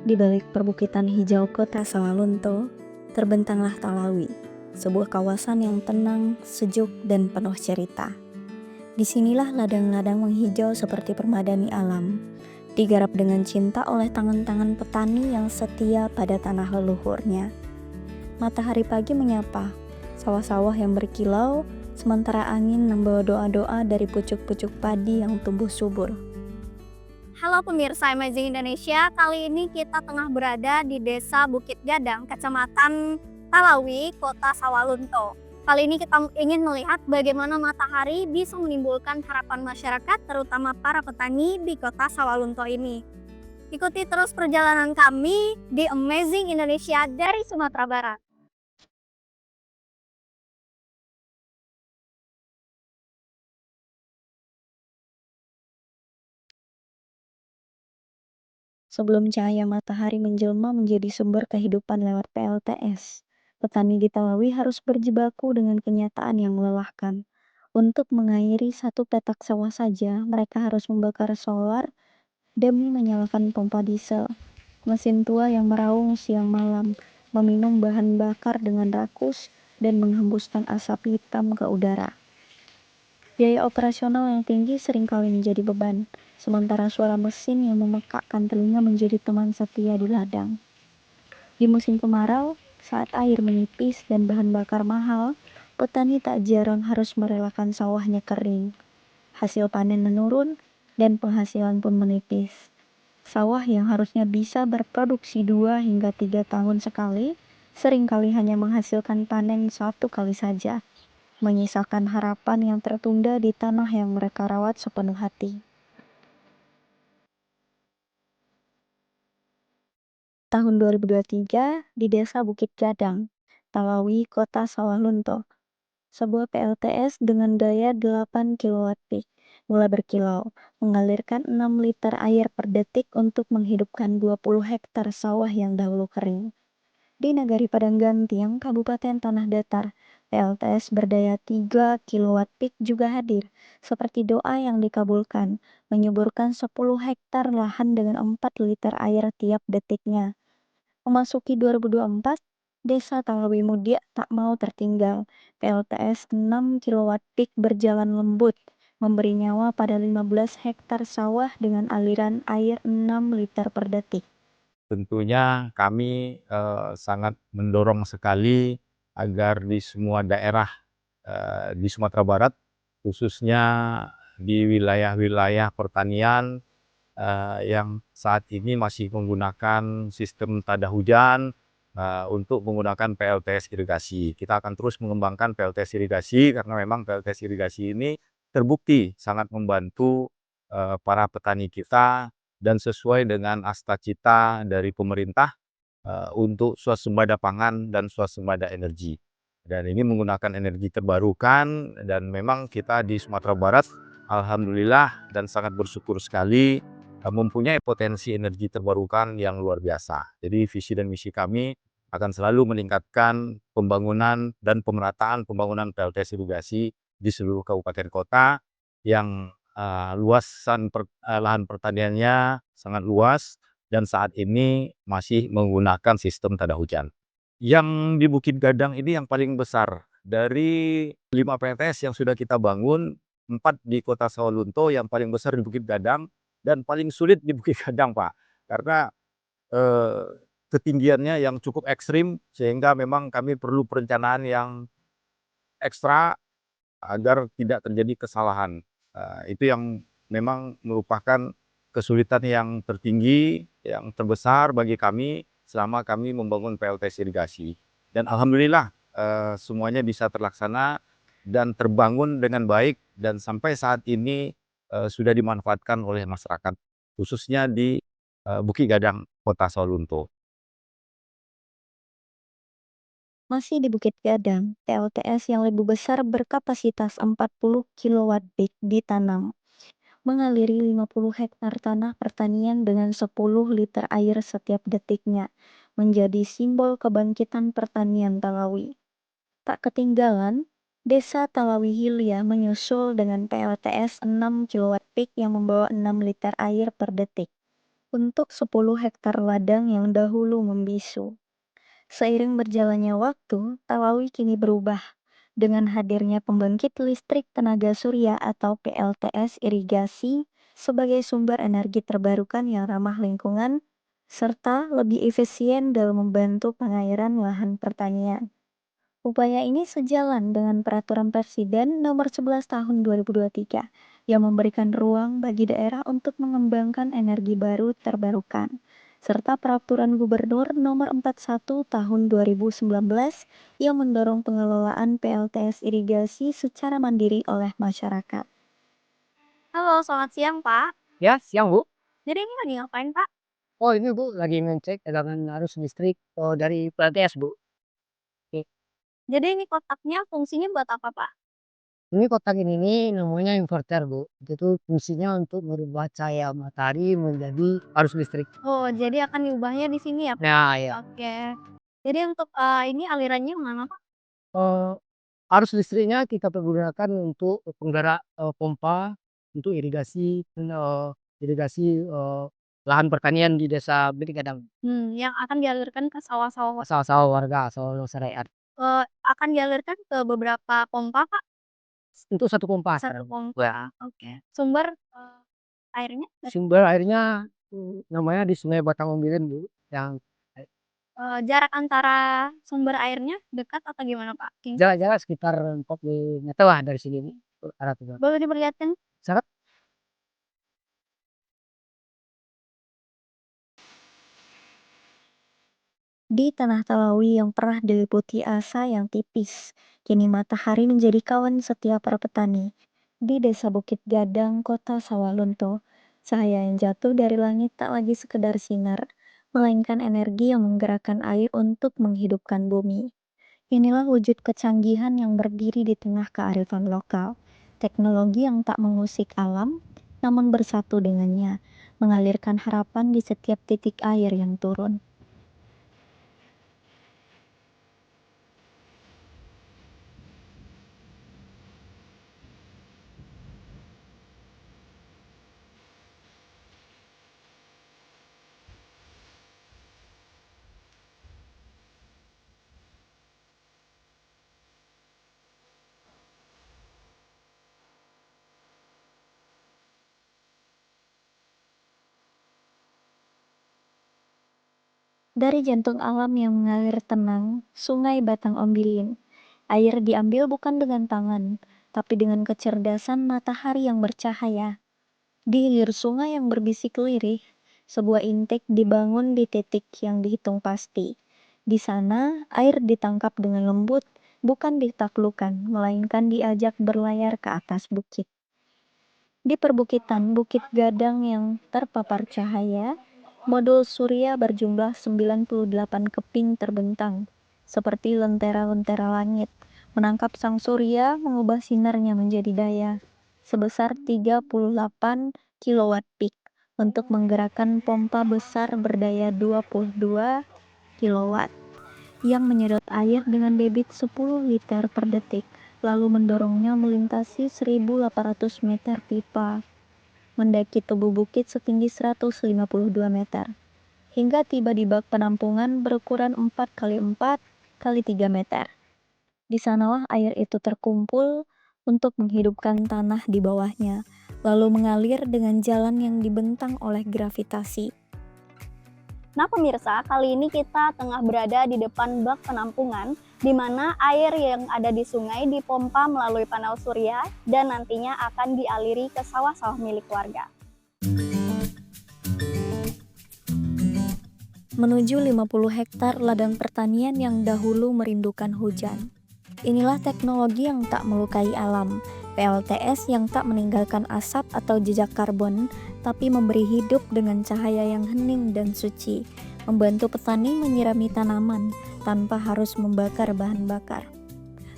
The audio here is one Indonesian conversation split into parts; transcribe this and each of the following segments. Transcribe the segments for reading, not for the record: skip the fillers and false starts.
Di balik perbukitan hijau kota Sawalunto, terbentanglah Talawi, sebuah kawasan yang tenang, sejuk, dan penuh cerita. Disinilah ladang-ladang menghijau seperti permadani alam, digarap dengan cinta oleh tangan-tangan petani yang setia pada tanah leluhurnya. Matahari pagi menyapa, sawah-sawah yang berkilau, sementara angin membawa doa-doa dari pucuk-pucuk padi yang tumbuh subur. Halo pemirsa Amazing Indonesia, kali ini kita tengah berada di Desa Bukit Gadang, Kecamatan Talawi, Kota Sawalunto. Kali ini kita ingin melihat bagaimana matahari bisa menimbulkan harapan masyarakat, terutama para petani di Kota Sawalunto ini. Ikuti terus perjalanan kami di Amazing Indonesia dari Sumatera Barat. Sebelum cahaya matahari menjelma menjadi sumber kehidupan lewat PLTS, petani di Talawi harus berjibaku dengan kenyataan yang melelahkan. Untuk mengairi satu petak sawah saja, mereka harus membakar solar demi menyalakan pompa diesel. Mesin tua yang meraung siang malam, meminum bahan bakar dengan rakus, dan menghembuskan asap hitam ke udara. Biaya operasional yang tinggi seringkali menjadi beban, sementara suara mesin yang memekakkan telinga menjadi teman setia di ladang. Di musim kemarau, saat air menipis dan bahan bakar mahal, petani tak jarang harus merelakan sawahnya kering. Hasil panen menurun dan penghasilan pun menipis. Sawah yang harusnya bisa berproduksi 2 hingga 3 tahun sekali, seringkali hanya menghasilkan panen 1 kali saja, menyisakan harapan yang tertunda di tanah yang mereka rawat sepenuh hati. Tahun 2023 di Desa Bukit Gadang, Talawi, Kota Sawalunto, sebuah PLTS dengan daya 8 kW peak mulai berkilau, mengalirkan 6 liter air per detik untuk menghidupkan 20 hektar sawah yang dahulu kering. Di Nagari Padang Gantiang, Kabupaten Tanah Datar, PLTS berdaya 3 kW peak juga hadir, seperti doa yang dikabulkan, menyuburkan 10 hektar lahan dengan 4 liter air tiap detiknya. Memasuki 2024, Desa Talawi Mudia tak mau tertinggal. PLTS 6 kW peak berjalan lembut, memberi nyawa pada 15 hektar sawah dengan aliran air 6 liter per detik. Tentunya kami sangat mendorong sekali agar di semua daerah di Sumatera Barat, khususnya di wilayah-wilayah pertanian yang saat ini masih menggunakan sistem tada hujan untuk menggunakan PLTS irigasi. Kita akan terus mengembangkan PLTS irigasi karena memang PLTS irigasi ini terbukti sangat membantu para petani kita dan sesuai dengan asta-cita dari pemerintah untuk swasembada pangan dan swasembada energi. Dan ini menggunakan energi terbarukan, dan memang kita di Sumatera Barat alhamdulillah dan sangat bersyukur sekali mempunyai potensi energi terbarukan yang luar biasa. Jadi visi dan misi kami akan selalu meningkatkan pembangunan dan pemerataan pembangunan PLTS irigasi di seluruh kabupaten kota yang lahan pertaniannya sangat luas dan saat ini masih menggunakan sistem tada hujan. Yang di Bukit Gadang ini yang paling besar dari 5 PLTS yang sudah kita bangun, 4 di Kota Sawalunto, yang paling besar di Bukit Gadang dan paling sulit di Bukit Gadang, Pak. Karena eh, ketinggiannya yang cukup ekstrim sehingga memang kami perlu perencanaan yang ekstra agar tidak terjadi kesalahan. Itu yang memang merupakan kesulitan yang tertinggi, yang terbesar bagi kami selama kami membangun PLTS irigasi. Dan alhamdulillah semuanya bisa terlaksana dan terbangun dengan baik dan sampai saat ini sudah dimanfaatkan oleh masyarakat, khususnya di Bukit Gadang, Kota Sawalunto. Masih di Bukit Gadang, PLTS yang lebih besar berkapasitas 40 kW peak ditanam, mengaliri 50 hektar tanah pertanian dengan 10 liter air setiap detiknya, menjadi simbol kebangkitan pertanian Talawi. Tak ketinggalan, Desa Talawi Hilia menyusul dengan PLTS 6 kW peak yang membawa 6 liter air per detik. untuk 10 hektar ladang yang dahulu membisu. Seiring berjalannya waktu, Talawi kini berubah. Dengan hadirnya pembangkit listrik tenaga surya atau PLTS irigasi sebagai sumber energi terbarukan yang ramah lingkungan, serta lebih efisien dalam membantu pengairan lahan pertanian. Upaya ini sejalan dengan Peraturan Presiden Nomor 11 Tahun 2023 yang memberikan ruang bagi daerah untuk mengembangkan energi baru terbarukan, serta Peraturan Gubernur Nomor 41 Tahun 2019 yang mendorong pengelolaan PLTS irigasi secara mandiri oleh masyarakat. Halo, selamat siang Pak. Ya, siang Bu. Jadi ini lagi ngapain Pak? Oh ini Bu, lagi ngecek tegangan arus listrik dari PLTS Bu. Jadi ini kotaknya fungsinya buat apa Pak? Ini kotak ini namanya inverter Bu. Itu tuh fungsinya untuk merubah cahaya matahari menjadi arus listrik. Oh, jadi akan diubahnya di sini ya Pak? Nah ya, Oke. Jadi untuk ini alirannya mana Pak? eh, arus listriknya kita pergunakan untuk penggerak pompa untuk irigasi lahan pertanian di desa Bidikadang. Yang akan dialirkan ke sawah-sawah. Sawah-sawah warga, sawah masyarakat. Akan dialirkan ke beberapa pompa Pak? Untuk satu pompa. Satu sekarang. pompa. Ya. Oke. Sumber airnya? Sumber airnya namanya di Sungai Batang Ombilin Bu. Yang Jarak antara sumber airnya dekat atau gimana Pak? jarak-jarak sekitar 40 meter lah dari sini nih, arah tujuan. Boleh diperlihatkan? Sangat Di tanah Talawi yang pernah diliputi asa yang tipis, kini matahari menjadi kawan setiap para petani. Di desa Bukit Gadang, kota Sawalunto, cahaya yang jatuh dari langit tak lagi sekedar sinar, melainkan energi yang menggerakkan air untuk menghidupkan bumi. Inilah wujud kecanggihan yang berdiri di tengah kearifan lokal. Teknologi yang tak mengusik alam, namun bersatu dengannya, mengalirkan harapan di setiap titik air yang turun. Dari jantung alam yang mengalir tenang, Sungai Batang Ombilin, air diambil bukan dengan tangan, tapi dengan kecerdasan matahari yang bercahaya. Di hilir sungai yang berbisik lirih, sebuah intake dibangun di titik yang dihitung pasti. Di sana, air ditangkap dengan lembut, bukan ditaklukkan, melainkan diajak berlayar ke atas bukit. Di perbukitan Bukit Gadang yang terpapar cahaya, modul surya berjumlah 98 keping terbentang, seperti lentera-lentera langit, menangkap sang surya mengubah sinarnya menjadi daya, sebesar 38 kilowatt peak, untuk menggerakkan pompa besar berdaya 22 kilowatt, yang menyedot air dengan debit 10 liter per detik, lalu mendorongnya melintasi 1.800 meter pipa, mendaki tubuh bukit setinggi 152 meter, hingga tiba di bak penampungan berukuran 4 kali 4 kali 3 meter. Di sanalah air itu terkumpul untuk menghidupkan tanah di bawahnya, lalu mengalir dengan jalan yang dibentang oleh gravitasi. Nah pemirsa, kali ini kita tengah berada di depan bak penampungan di mana air yang ada di sungai dipompa melalui panel surya dan nantinya akan dialiri ke sawah-sawah milik warga. Menuju 50 hektar ladang pertanian yang dahulu merindukan hujan. Inilah teknologi yang tak melukai alam, PLTS yang tak meninggalkan asap atau jejak karbon, tapi memberi hidup dengan cahaya yang hening dan suci, membantu petani menyirami tanaman tanpa harus membakar bahan bakar.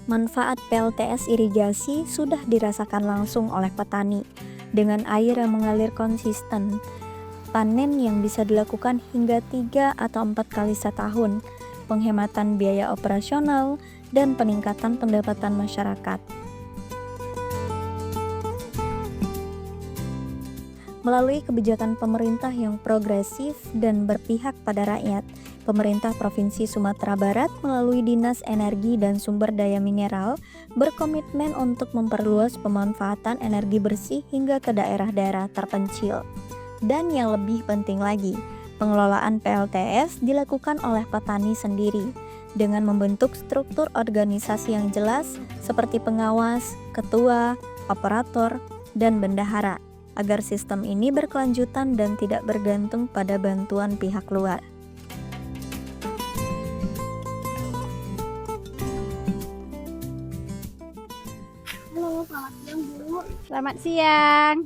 Manfaat PLTS irigasi sudah dirasakan langsung oleh petani, dengan air yang mengalir konsisten, panen yang bisa dilakukan hingga 3 atau 4 kali setahun, penghematan biaya operasional, dan peningkatan pendapatan masyarakat. Melalui kebijakan pemerintah yang progresif dan berpihak pada rakyat, pemerintah Provinsi Sumatera Barat melalui Dinas Energi dan Sumber Daya Mineral berkomitmen untuk memperluas pemanfaatan energi bersih hingga ke daerah-daerah terpencil. Dan yang lebih penting lagi, pengelolaan PLTS dilakukan oleh petani sendiri dengan membentuk struktur organisasi yang jelas seperti pengawas, ketua, operator, dan bendahara, agar sistem ini berkelanjutan dan tidak bergantung pada bantuan pihak luar. Halo, selamat siang Bu. Selamat siang.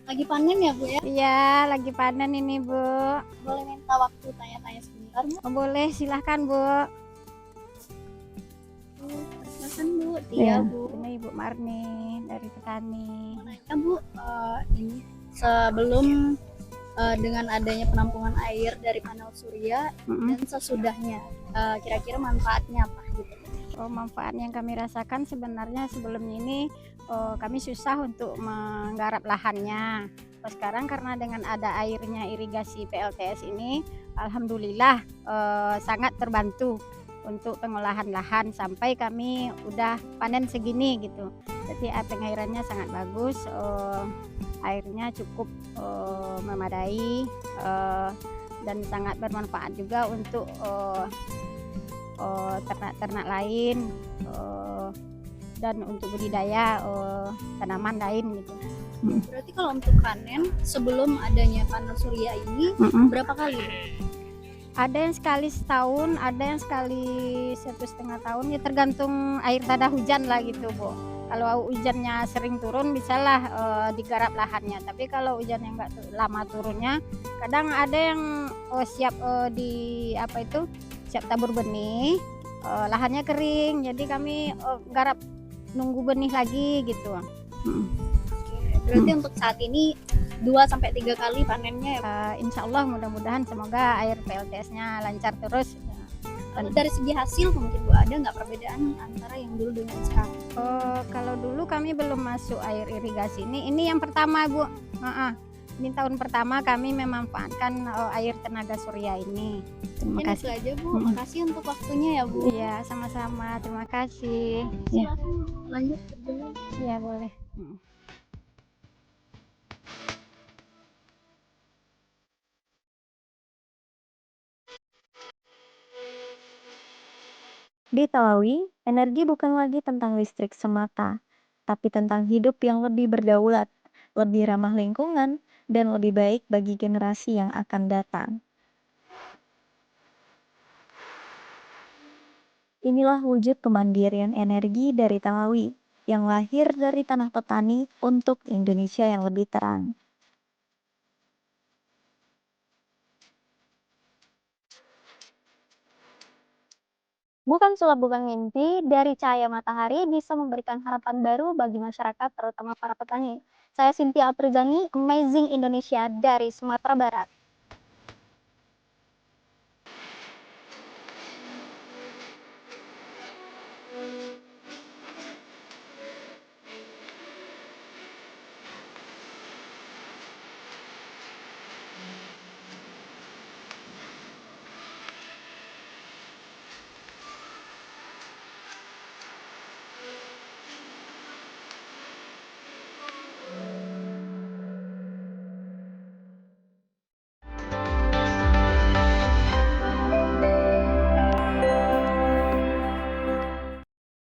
Lagi panen ya Bu ya? Iya, lagi panen ini, Bu. Boleh minta waktu tanya-tanya sebentar Bu? Oh, boleh, silahkan, Bu. Silakan Bu. Iya. Iya Bu. Ini Ibu Marni dari petani. Mau nanya Bu, ini sebelum dengan adanya penampungan air dari panel surya dan sesudahnya, kira-kira manfaatnya apa gitu? Oh, manfaat yang kami rasakan sebenarnya sebelumnya ini kami susah untuk menggarap lahannya. Sekarang karena dengan ada airnya irigasi PLTS ini, alhamdulillah sangat terbantu untuk pengolahan lahan sampai kami udah panen segini gitu. Jadi pengairannya sangat bagus, airnya cukup memadai dan sangat bermanfaat juga untuk ternak-ternak lain dan untuk budidaya tanaman lain gitu. Berarti kalau untuk panen sebelum adanya panel surya ini berapa kali Bu? Ada yang sekali setahun, ada yang sekali 1,5 tahun, ya tergantung air tanda hujan lah gitu Bu. Kalau hujannya sering turun bisalah digarap lahannya, tapi kalau hujannya nggak lama turunnya, kadang ada yang siap siap tabur benih, lahannya kering, jadi kami garap nunggu benih lagi gitu. Berarti untuk saat ini 2-3 kali panennya ya Bu? Insya Allah mudah-mudahan semoga air PLTS-nya lancar terus. Kalau dari segi hasil mungkin Bu, ada nggak perbedaan antara yang dulu dengan sekarang? Kalau dulu kami belum masuk air irigasi ini yang pertama Bu. Ini tahun pertama kami memanfaatkan air tenaga surya ini. Terima Mungkin itu kasih. aja Bu, makasih untuk waktunya ya Bu. Iya, sama-sama. Terima kasih. Silakan lanjut kerjanya. Iya, boleh. Di Talawi, energi bukan lagi tentang listrik semata, tapi tentang hidup yang lebih berdaulat, lebih ramah lingkungan, dan lebih baik bagi generasi yang akan datang. Inilah wujud kemandirian energi dari Talawi, yang lahir dari tanah petani untuk Indonesia yang lebih terang. Bukan sulap bukan mimpi, dari cahaya matahari bisa memberikan harapan baru bagi masyarakat, terutama para petani. Saya Cynthia Aprizani, Amazing Indonesia dari Sumatera Barat.